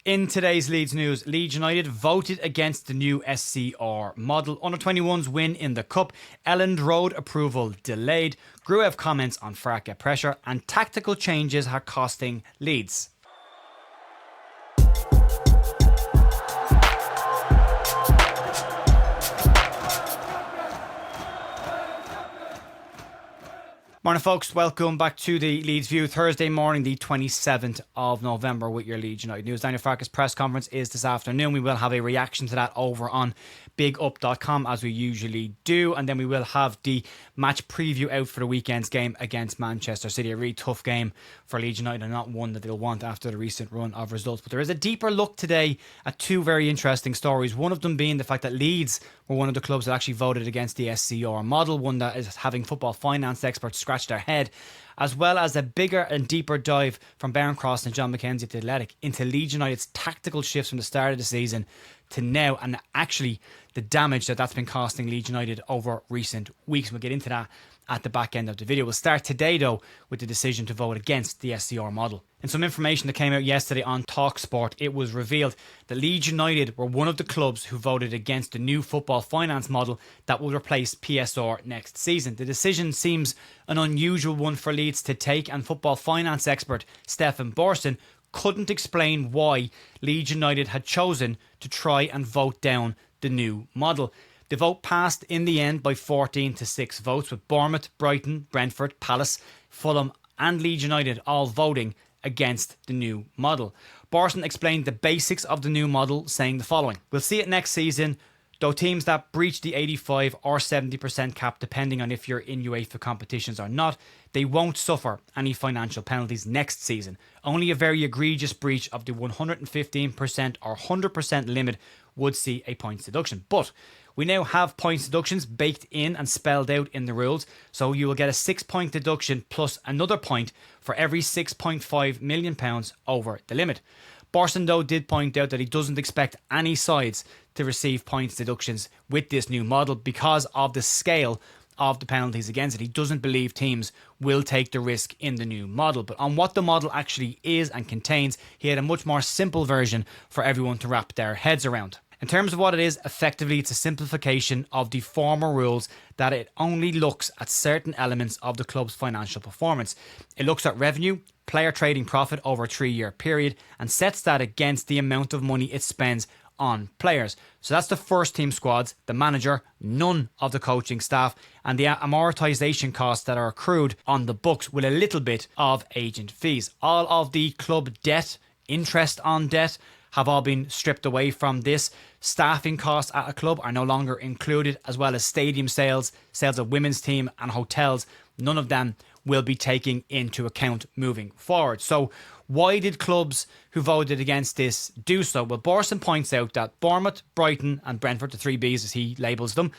In today's Leeds news, Leeds United voted against the new SCR model. Under-21s win in the Cup. Elland Road approval delayed. Gruev comments on Farke pressure. And tactical changes are costing Leeds. Morning folks, welcome back to the Leeds View. Thursday morning, the 27th of November with your Leeds United news. Daniel Farke's press conference is this afternoon. We will have a reaction to that over on bigup.com as we usually do, and then we will have the match preview out for the weekend's game against Manchester City. A really tough game for Leeds United and not one that they'll want after the recent run of results. But there is a deeper look today at two very interesting stories. One of them being the fact that Leeds were one of the clubs that actually voted against the SCR model, one that is having football finance experts scratch their head, as well as a bigger and deeper dive from Baron Cross and John McKenzie at The Athletic into Leeds United's tactical shifts from the start of the season to now, and actually the damage that's been costing Leeds United over recent weeks. We'll get into that at the back end of the video. We'll start today though with the decision to vote against the SCR model. In some information that came out yesterday on TalkSport, it was revealed that Leeds United were one of the clubs who voted against the new football finance model that will replace PSR next season. The decision seems an unusual one for Leeds to take, and football finance expert Stefan Borsten couldn't explain why Leeds United had chosen to try and vote down the new model. The vote passed in the end by 14-6 votes, with Bournemouth, Brighton, Brentford, Palace, Fulham and Leeds United all voting against the new model. Borsten explained the basics of the new model, saying the following: "We'll see it next season, though teams that breach the 85 or 70% cap, depending on if you're in UEFA competitions or not, they won't suffer any financial penalties next season. Only a very egregious breach of the 115% or 100% limit would see a points deduction. But we now have points deductions baked in and spelled out in the rules, so you will get a 6-point deduction plus another point for every £6.5 million over the limit." Borsten though did point out that he doesn't expect any sides to receive points deductions with this new model because of the scale of the penalties against it. He doesn't believe teams will take the risk in the new model. But on what the model actually is and contains, he had a much more simple version for everyone to wrap their heads around. In terms of what it is, effectively it's a simplification of the former rules, that it only looks at certain elements of the club's financial performance. It looks at revenue, player trading profit over a 3-year period, and sets that against the amount of money it spends on players. So that's the first team squads, the manager, none of the coaching staff, and the amortisation costs that are accrued on the books, with a little bit of agent fees. All of the club debt, interest on debt, have all been stripped away from this. Staffing costs at a club are no longer included, as well as stadium sales, sales of women's team and hotels. None of them will be taken into account moving forward. So why did clubs who voted against this do so? Well, Borsten points out that Bournemouth, Brighton and Brentford, the 3 Bs as he labels them,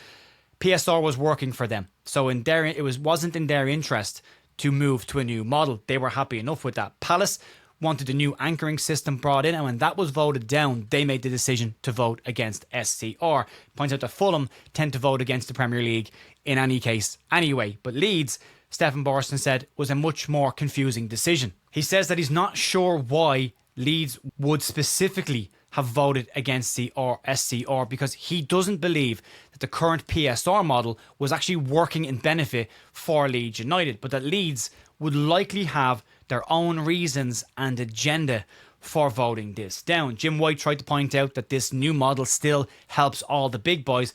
PSR was working for them. So wasn't in their interest to move to a new model. They were happy enough with that. Palace wanted a new anchoring system brought in, and when that was voted down, they made the decision to vote against SCR. Points out that Fulham tend to vote against the Premier League in any case anyway. But Leeds, Stefan Borsten said, was a much more confusing decision. He says that he's not sure why Leeds would specifically have voted against the SCR, because he doesn't believe that the current PSR model was actually working in benefit for Leeds United, but that Leeds would likely have their own reasons and agenda for voting this down. Jim White tried to point out that this new model still helps all the big boys,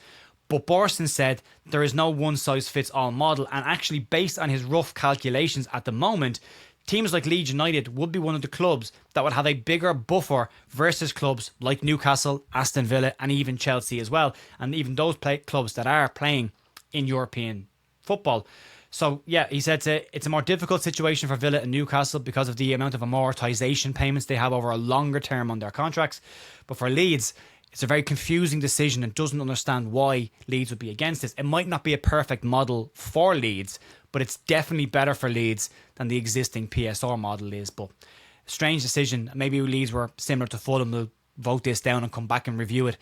but Borsten said there is no one-size-fits-all model, and actually based on his rough calculations at the moment, teams like Leeds United would be one of the clubs that would have a bigger buffer versus clubs like Newcastle, Aston Villa and even Chelsea as well, and even those clubs that are playing in European football. So yeah, he said it's a more difficult situation for Villa and Newcastle because of the amount of amortisation payments they have over a longer term on their contracts. But for Leeds, it's a very confusing decision and doesn't understand why Leeds would be against this. It might not be a perfect model for Leeds, but it's definitely better for Leeds than the existing PSR model is. But strange decision. Maybe Leeds were similar to Fulham. They'll vote this down and come back and review it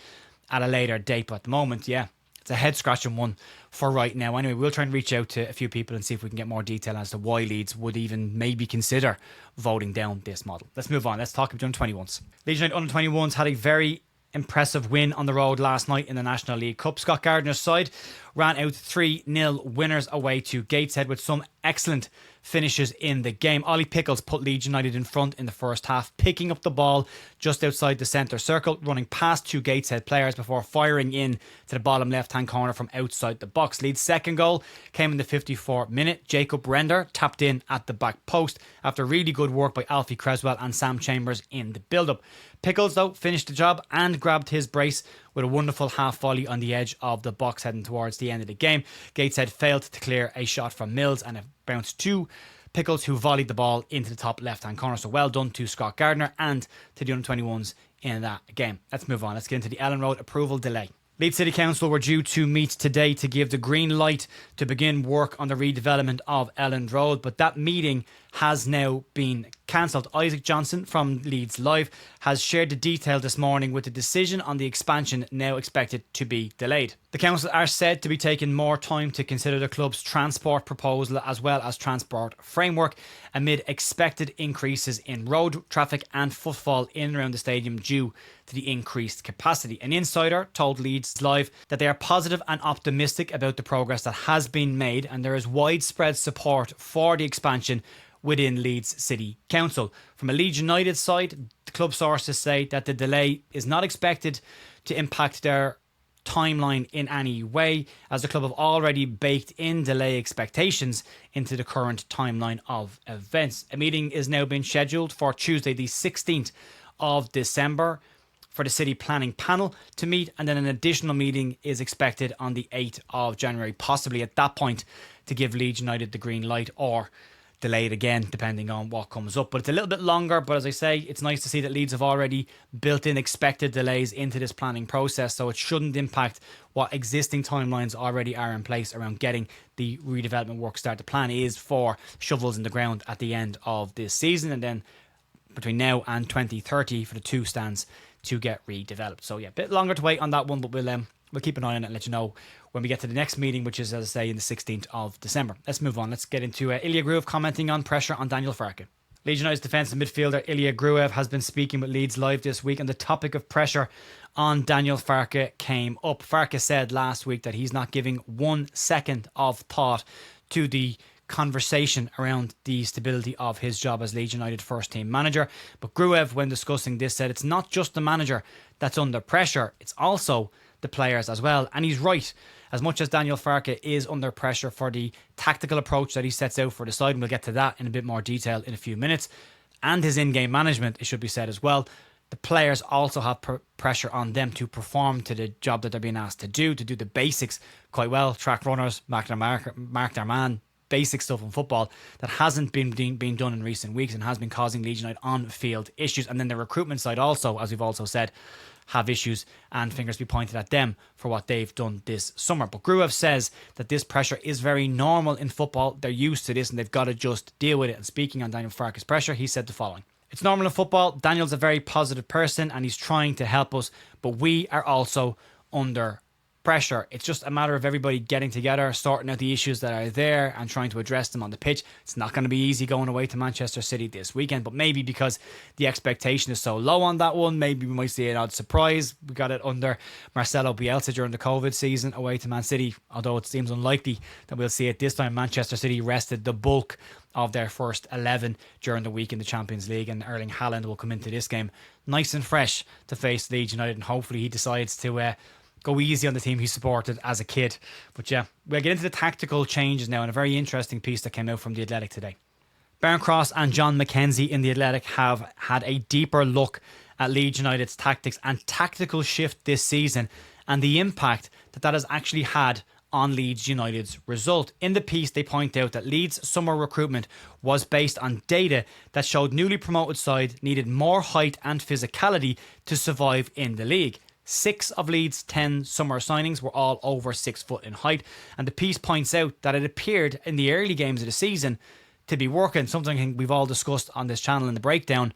at a later date. But at the moment, yeah, it's a head-scratching one for right now. Anyway, we'll try and reach out to a few people and see if we can get more detail as to why Leeds would even maybe consider voting down this model. Let's move on. Let's talk about under-21s. Leeds United under-21s had a very impressive win on the road last night in the National League Cup. Scott Gardner's side ran out 3-0 winners away to Gateshead with some excellent finishes in the game. Ollie Pickles put Leeds United in front in the first half, picking up the ball just outside the centre circle, running past two Gateshead players before firing in to the bottom left-hand corner from outside the box. Leeds' second goal came in the 54th minute. Jacob Render tapped in at the back post after really good work by Alfie Creswell and Sam Chambers in the build-up. Pickles, though, finished the job and grabbed his brace with a wonderful half volley on the edge of the box heading towards the end of the game. Gateshead failed to clear a shot from Mills and it bounced to Pickles, who volleyed the ball into the top left-hand corner. So well done to Scott Gardner and to the under-21s in that game. Let's move on. Let's get into the Elland Road approval delay. Leeds City Council were due to meet today to give the green light to begin work on the redevelopment of Elland Road, but that meeting has now been cancelled. Isaac Johnson from Leeds Live has shared the detail this morning with the decision on the expansion now expected to be delayed. The council are said to be taking more time to consider the club's transport proposal as well as transport framework amid expected increases in road traffic and footfall in and around the stadium due to the increased capacity. An insider told Leeds Live that they are positive and optimistic about the progress that has been made and there is widespread support for the expansion within Leeds City Council. From a Leeds United side, the club sources say that the delay is not expected to impact their timeline in any way, as the club have already baked in delay expectations into the current timeline of events. A meeting is now being scheduled for Tuesday the 16th of December for the city planning panel to meet, and then an additional meeting is expected on the 8th of January, possibly at that point to give Leeds United the green light or delay it again depending on what comes up. But it's a little bit longer, but as I say, it's nice to see that Leeds have already built in expected delays into this planning process, so it shouldn't impact what existing timelines already are in place around getting the redevelopment work started. The plan is for shovels in the ground at the end of this season, and then between now and 2030 for the two stands to get redeveloped. So yeah, a bit longer to wait on that one, but we'll keep an eye on it and let you know when we get to the next meeting, which is, as I say, in the 16th of December. Let's move on. Let's get into Ilya Gruev commenting on pressure on Daniel Farke. Leeds United's defensive midfielder Ilya Gruev has been speaking with Leeds Live this week, and the topic of pressure on Daniel Farke came up. Farke said last week that he's not giving 1 second of thought to the conversation around the stability of his job as Leeds United first team manager. But Gruev, when discussing this, said it's not just the manager that's under pressure, it's also the players as well. And he's right. As much as Daniel Farke is under pressure for the tactical approach that he sets out for the side, and we'll get to that in a bit more detail in a few minutes, and his in-game management, it should be said as well, the players also have pressure on them to perform to the job that they're being asked to do the basics quite well. Track runners, mark their man, basic stuff in football that hasn't been done in recent weeks and has been causing Leeds United on-field issues. And then the recruitment side also, as we've also said, have issues and fingers be pointed at them for what they've done this summer. But Gruev says that this pressure is very normal in football. They're used to this and they've got to just deal with it. And speaking on Daniel Farke's pressure, he said the following: "It's normal in football. Daniel's a very positive person and he's trying to help us, but we are also under pressure. It's just a matter of everybody getting together, sorting out the issues that are there and trying to address them on the pitch. It's not going to be easy going away to Manchester City this weekend, but maybe because the expectation is so low on that one, maybe we might see an odd surprise. We got it under Marcelo Bielsa during the COVID season away to Man City, although it seems unlikely that we'll see it this time. Manchester City rested the bulk of their first 11 during the week in the Champions League, and Erling Haaland will come into this game nice and fresh to face Leeds United, and hopefully he decides to go easy on the team he supported as a kid. But yeah, we'll get into the tactical changes now, and a very interesting piece that came out from The Athletic today. Barncross and John McKenzie in The Athletic have had a deeper look at Leeds United's tactics and tactical shift this season and the impact that has actually had on Leeds United's result. In the piece, they point out that Leeds' summer recruitment was based on data that showed newly promoted side needed more height and physicality to survive in the league. 6 of Leeds' 10 summer signings were all over 6 foot in height, and the piece points out that it appeared in the early games of the season to be working, something we've all discussed on this channel in the breakdown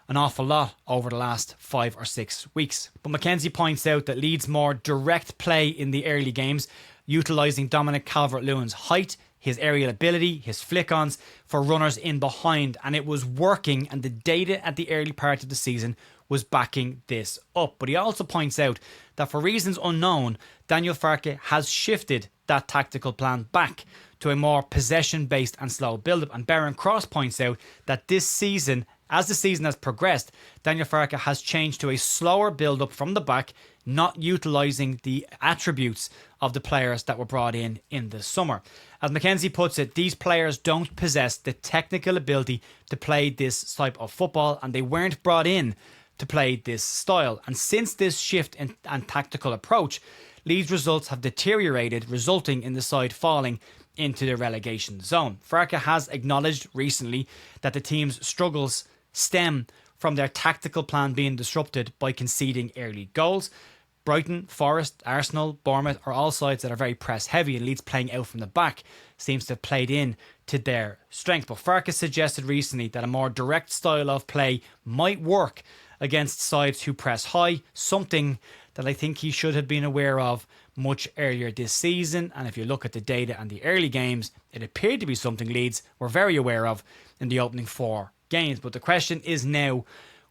an awful lot over the last 5 or 6 weeks. But Mackenzie points out that Leeds' more direct play in the early games, utilising Dominic Calvert-Lewin's height, his aerial ability, his flick-ons for runners in behind, and it was working, and the data at the early part of the season was backing this up. But he also points out that for reasons unknown, Daniel Farke has shifted that tactical plan back to a more possession-based and slow build-up. And Baron Cross points out that this season, as the season has progressed, Daniel Farke has changed to a slower build-up from the back, not utilising the attributes of the players that were brought in the summer. As Mackenzie puts it, these players don't possess the technical ability to play this type of football, and they weren't brought in to play this style. And since this shift in tactical approach, Leeds' results have deteriorated, resulting in the side falling into the relegation zone. Farke has acknowledged recently that the team's struggles stem from their tactical plan being disrupted by conceding early goals. Brighton, Forest, Arsenal, Bournemouth are all sides that are very press heavy, and Leeds playing out from the back seems to have played in to their strength. But Farke suggested recently that a more direct style of play might work against sides who press high, something that I think he should have been aware of much earlier this season. And if you look at the data and the early games, it appeared to be something Leeds were very aware of in the opening 4 games. But the question is now,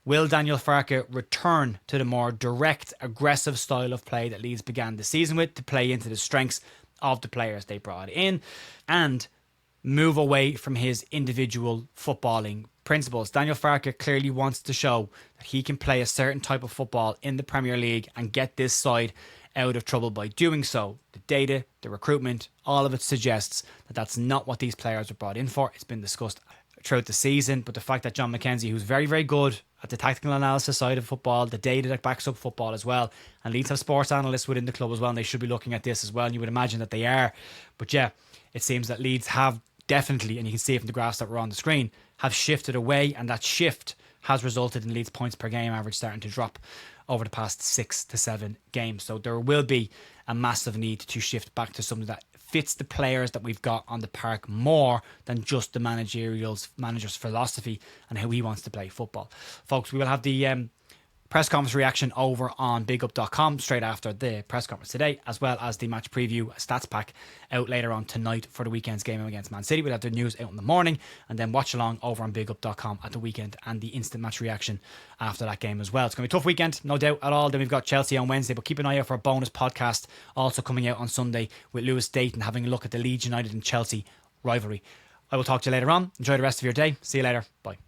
will Daniel Farke return to the more direct, aggressive style of play that Leeds began the season with, to play into the strengths of the players they brought in, and move away from his individual footballing principles? Daniel Farke clearly wants to show that he can play a certain type of football in the Premier League and get this side out of trouble by doing so. The data, the recruitment, all of it suggests that that's not what these players were brought in for. It's been discussed throughout the season, but the fact that John Mackenzie, who's very, very good at the tactical analysis side of football, the data that backs up football as well, and Leeds have sports analysts within the club as well, and they should be looking at this as well, and you would imagine that they are. But yeah, it seems that Leeds have definitely, and you can see it from the graphs that were on the screen, have shifted away, and that shift has resulted in Leeds' points per game average starting to drop over the past 6 to 7 games. So there will be a massive need to shift back to something that fits the players that we've got on the park more than just the manager's philosophy and how he wants to play football. Folks, we will have the press conference reaction over on bigup.com straight after the press conference today, as well as the match preview stats pack out later on tonight for the weekend's game against Man City. We'll have the news out in the morning, and then watch along over on bigup.com at the weekend and the instant match reaction after that game as well. It's going to be a tough weekend, no doubt at all. Then we've got Chelsea on Wednesday, but keep an eye out for a bonus podcast also coming out on Sunday with Lewis Dayton having a look at the Leeds United and Chelsea rivalry. I will talk to you later on. Enjoy the rest of your day. See you later. Bye.